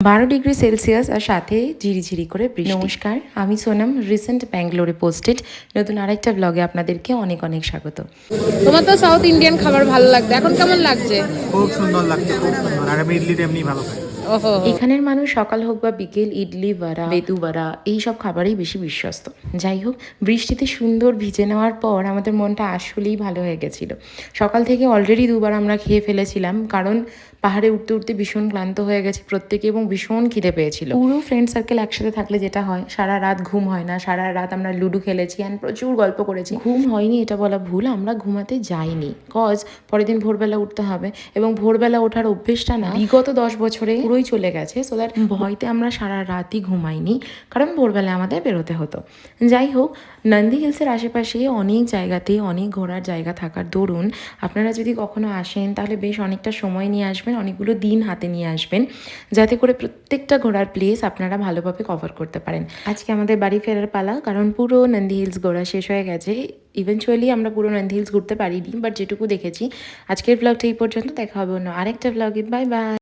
12 degree Celsius আর সাথে ঝিরিঝিরি করে বৃষ্টি। নমস্কার, আমি সোনাম, রিসেন্ট ব্যাঙ্গালোরে পোস্টেড নতুন আরেকটা ব্লগে আপনাদেরকে অনেক অনেক স্বাগত। তোমার তো সাউথ ইন্ডিয়ান খাবার ভালো লাগতো, এখন কেমন লাগছে? খুব সুন্দর লাগছে, খুব সুন্দর। আর আমি ইডলিটা এমনি ভালো খাই। ওহো, এখানের মানুষ সকাল হোক বা বিকেল ইডলি বড়া, বেতু বড়া এইসব খাবারেই বেশি বিশ্বস্ত। যাই হোক, বৃষ্টিতে সুন্দর ভিজে নেওয়ার পর আমাদের মনটা আসলেই ভালো হয়ে গেছিলো। সকাল থেকে অলরেডি দুবার আমরা খেয়ে ফেলেছিলাম, কারণ পাহাড়ে উঠতে উঠতে ভীষণ ক্লান্ত হয়ে গেছে প্রত্যেকে এবং ভীষণ খিদে পেয়েছিল। পুরো ফ্রেন্ড সার্কেল একসাথে থাকলে যেটা হয়, সারা রাত ঘুম হয় না। সারা রাত আমরা লুডো খেলেছি অ্যান্ড প্রচুর গল্প করেছি। ঘুম হয়নি এটা বলা ভুল, আমরা ঘুমাতে যাইনি, কজ পরের দিন ভোরবেলা উঠতে হবে এবং ভোরবেলা ওঠার অভ্যেসটা না বিগত 10 বছরে পুরোই চলে গেছে। সো দ্যাট ভয়তে আমরা সারা রাতই ঘুমাইনি, কারণ ভোরবেলা আমাদের বেরোতে হতো। যাই হোক, নন্দী হিলসের আশেপাশে অনেক জায়গাতে অনেক ঘোরার জায়গা থাকার দরুন আপনারা যদি কখনো আসেন তাহলে বেশ অনেকটা সময় নিয়ে আসবেন, অনেকগুলো দিন হাতে নিয়ে আসবেন, যাতে করে প্রত্যেকটা ঘোরার প্লেস আপনারা ভালোভাবে কভার করতে পারেন। আজকে আমাদের বাড়ি ফেরার পালা, কারণ পুরো নন্দী হিলস ঘোরা শেষ হয়ে গেছে। ইভেনচুয়ালি আমরা পুরো নন্দী হিলস ঘুরতে পারিনি, বাট যেটুকু দেখেছি। আজকের ব্লগটা এই পর্যন্ত, দেখা হবে অন্য আরেকটা ব্লগে। Bye bye.